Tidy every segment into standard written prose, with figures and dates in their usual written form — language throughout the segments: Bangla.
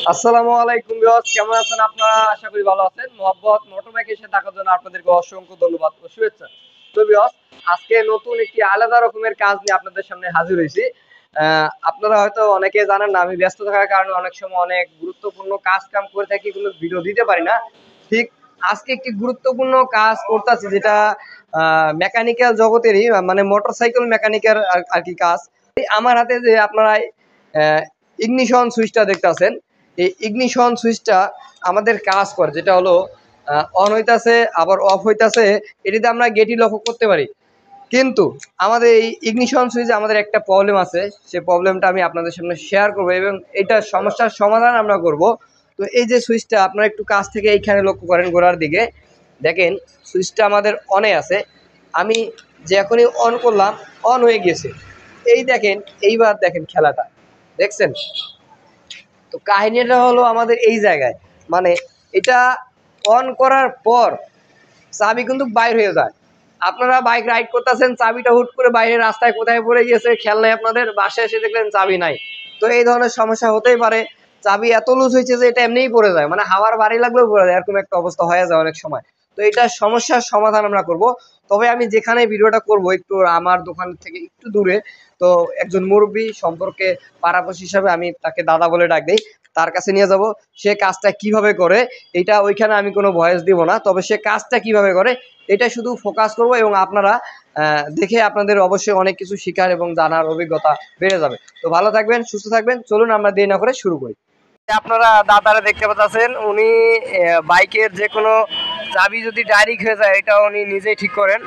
আসসালামু আলাইকুম ভিউয়ার্স, কেমন আছেন আপনারা? আশা করি ভালো আছেন। মোহাম্মদ মোটরবাইকের সাথে থাকার জন্য আপনাদেরকে অসংখ্য ধন্যবাদ ও শুভেচ্ছা। তো ভিউয়ার্স, আজকে নতুন একটি আলাদা রকমের কাজ নিয়ে আপনাদের সামনে হাজির হয়েছি। আপনারা হয়তো অনেকে জানেন না, আমি ব্যস্ত থাকার কারণে অনেক সময় অনেক গুরুত্বপূর্ণ কাজ কাম করে থাকি, কিন্তু ভিডিও দিতে পারি না। ঠিক আজকে একটি গুরুত্বপূর্ণ কাজ করতেছি, যেটা মেকানিক্যাল জগতেরই, মানে মোটরসাইকেল মেকানিকের আর কি কাজ। আমার হাতে যে আপনারা ইগনিশন সুইচটা দেখতেছেন, এই ইগনিশন সুইচটা আমাদের কাজ করে, যেটা হলো অন হইতাছে আবার অফ হইতাছে। এটিতে আমরা গেটই লক্ষ্য করতে পারি, কিন্তু আমাদের এই ইগনিশন সুইচে আমাদের একটা প্রবলেম আছে। সেই প্রবলেমটা আমি আপনাদের সামনে শেয়ার করবো এবং এইটার সমস্যার সমাধান আমরা করব। তো এই যে সুইচটা আপনারা একটু কাছ থেকে এইখানে লক্ষ্য করেন, গোড়ার দিকে দেখেন সুইচটা আমাদের অনে আছে। আমি যে এখনই অন করলাম, অন হয়ে গিয়েছে। এই দেখেন, এইবার দেখেন খেলাটা দেখছেন। তো কাহিনীটা হলো আমাদের এই জায়গায়, মানে এটা অন করার পর চাবি কিন্তু বাইর হয়ে যায়। আপনারা বাইক রাইড করতেছেন, চাবিটা হুট করে বাইরে রাস্তায় কোথায় পড়ে গিয়েছে খেয়াল নাই আপনাদের, বাসায় এসে দেখলেন চাবি নাই। তো এই ধরনের সমস্যা হতেই পারে। চাবি এত লুজ হয়েছে যে এটা এমনিই পড়ে যায়, মানে হাওয়ার বাড়ি লাগলেও পড়ে যায়, এরকম একটা অবস্থা হয়ে যায় অনেক সময়। তো এটা সমস্যার সমাধান আমরা করব। তবে আমি যেখানে ভিডিওটা করব একটু আমার দোকান থেকে একটু দূরে। তো একজন মুরব্বী সম্পর্কে পাড়াপড়শি হিসাবে আমি তাকে দাদা বলে ডাক দিই, তার কাছে নিয়ে যাব। সে কাজটা কিভাবে করে এটা ওইখানে আমি কোনো ভয়েস দিব না, তবে সে কাজটা কিভাবে করে এটা শুধু ফোকাস করব, এবং আপনারা দেখে আপনাদের অবশ্যই অনেক কিছু শেখার এবং জানার অভিজ্ঞতা বেড়ে যাবে। তো ভালো থাকবেন, সুস্থ থাকবেন। চলুন আমরা দেরি না করে শুরু করি। আপনারা দাদারা দেখতে পাচ্ছেন, উনি বাইকের যে কোনো চাবি যদি ডাইরেক্ট হয়ে যায় এটা উনি নিজেই ঠিক করেন।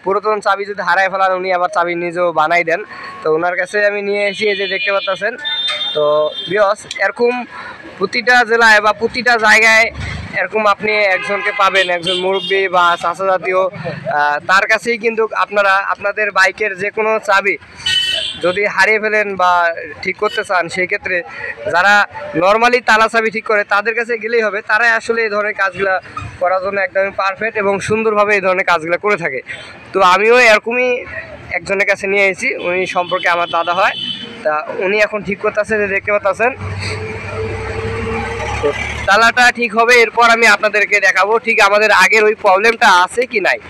পুরাতন চাবি যদি হারায় ফেলান উনি আবার চাবি নিজেও বানাই দেন। তো ওনার কাছে আমি নিয়ে এসেছি, এই যে দেখতে পাচ্ছেন। তো বিয়স এরকম প্রতিটা জেলায় বা প্রতিটা জায়গায় এরকম আপনি একজনকে পাবেন, একজন মুরব্বী বা চাচা জাতীয়। তার কাছেই কিন্তু আপনারা আপনাদের বাইকের যে কোনো চাবি যদি হারিয়ে ফেলেন বা ঠিক করতে চান, সেই ক্ষেত্রে যারা নর্মালি তালা চাবি ঠিক করে তাদের কাছে গেলেই হবে। তারাই আসলে এই ধরনের কাজগুলো করার জন্য একদমই পারফেক্ট এবং সুন্দরভাবে এই ধরনের কাজগুলো করে থাকে। তো আমিও এরকমই একজনের কাছে নিয়ে এসেছি, উনি সম্পর্কে আমার দাদা হয়। তা উনি এখন ঠিক করতেছে, যে দেখতে পাচ্ছেন। তালাটা ঠিক হবে, এরপর আমি আপনাদেরকে দেখাবো ঠিক আমাদের আগের ওই প্রবলেমটা আছে কি নাই।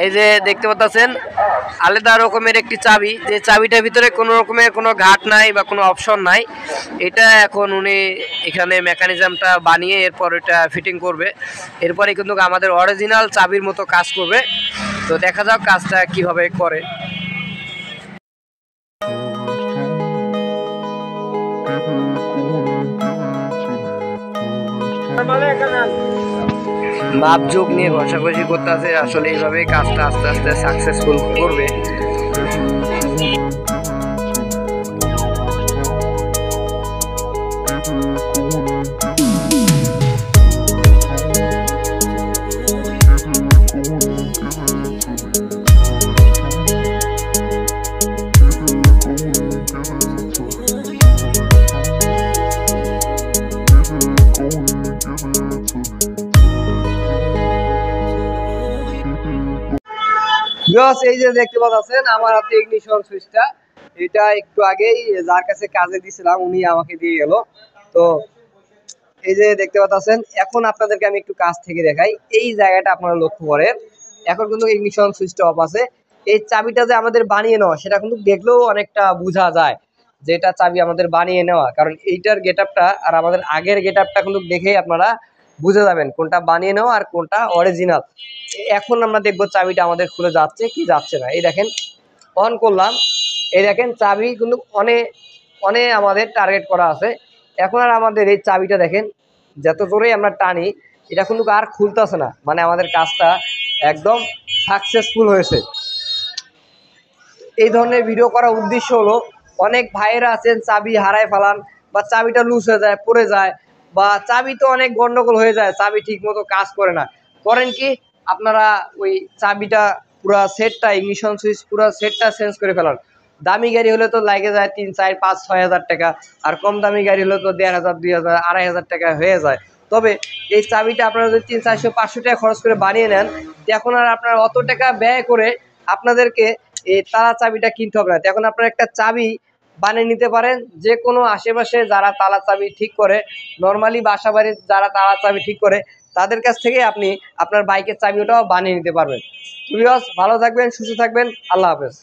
এই যে দেখতে পাচ্ছেন আলাদা রকমের একটি চাবি, যে চাবিটার ভিতরে কোনো রকমের কোনো ঘাট নাই বা কোনো অপশন নাই। এটা এখন উনি এখানে মেকানিজমটা বানিয়ে এরপর এটা ফিটিং করবে। এরপরে কিন্তু আমাদের অরিজিনাল চাবির মতো কাজ করবে। তো দেখা যাক কাজটা কিভাবে করে। মাপযোগ নিয়ে ঘষাঘষি করতে আছে, আসলে এইভাবে কাজটা আস্তে আস্তে সাকসেসফুল করবে। এই যে দেখতে পাচ্ছেন আমার হাতে ইগনিশন সুইচটা, এটা একটু আগেই যার কাছে কাজে দিয়েছিলাম উনি আমাকে দিয়ে গেল। তো এই যে দেখতে পাচ্ছেন, এখন আপনাদেরকে আমি একটু কাছ থেকে দেখাই। এই জায়গাটা আপনারা লক্ষ্য করেন, এখন কিন্তু ইগনিশন সুইচটা অফ আছে। এই চাবিটা যে আমাদের বানিয়ে নেওয়া, সেটা কিন্তু দেখলেও অনেকটা বোঝা যায় যে এটা চাবি আমাদের বানিয়ে নেওয়া, কারণ এইটার গেট আপটা আর আমাদের আগের গেট আপটা কিন্তু দেখেই আপনারা বুঝে যাবেন কোনটা বানিয়ে নেওয়া আর কোনটা অরিজিনাল। এখন আমরা দেখবো চাবিটা আমাদের খুলে যাচ্ছে কি যাচ্ছে না। এই দেখেন অন করলাম, এই দেখেন চাবি কিন্তু অনে আমাদের টার্গেট করা আছে। এখন আর আমাদের এই চাবিটা দেখেন যত জোরেই আমরা টানি এটা কিন্তু আর খুলতেছে না, মানে আমাদের কাজটা একদম সাকসেসফুল হয়েছে। এই ধরনের ভিডিও করার উদ্দেশ্য হলো, অনেক ভাইয়েরা আছেন চাবি হারায় ফেলান বা চাবিটা লুজ হয়ে যায়, পড়ে যায়, বা চাবি তো অনেক গন্ডগোল হয়ে যায়, চাবি ঠিক মতো কাজ করে না। করেন কি আপনারা ওই চাবিটা পুরা সেটটা, ইগনিশন সুইচ পুরা সেটটা চেঞ্জ করে ফেলান। দামি গাড়ি হলে তো লাগে যায় 3, 4, 5, 6 হাজার টাকা, আর কম দামি গাড়ি হলে তো 1,500, 2,000, 2,500 টাকা হয়ে যায়। তবে এই চাবিটা আপনারা যদি 300-400 টাকা খরচ করে বানিয়ে নেন, এখন আর আপনার অত টাকা ব্যয় করে আপনাদেরকে এই তালা চাবিটা কিনতে হবে না। এখন আপনারা একটা চাবি বানিয়ে নিতে পারেন। যে কোনো আশেপাশে যারা তালা চাবি ঠিক করে, নর্মালি বাসা বাড়ির যারা তালা চাবি ঠিক করে, তাদের কাছ থেকে আপনি আপনার বাইকের চাবিটাও বানিয়ে নিতে পারবেন। ভিউয়ার্স, ভালো থাকবেন, সুস্থ থাকবেন। আল্লাহ হাফেজ।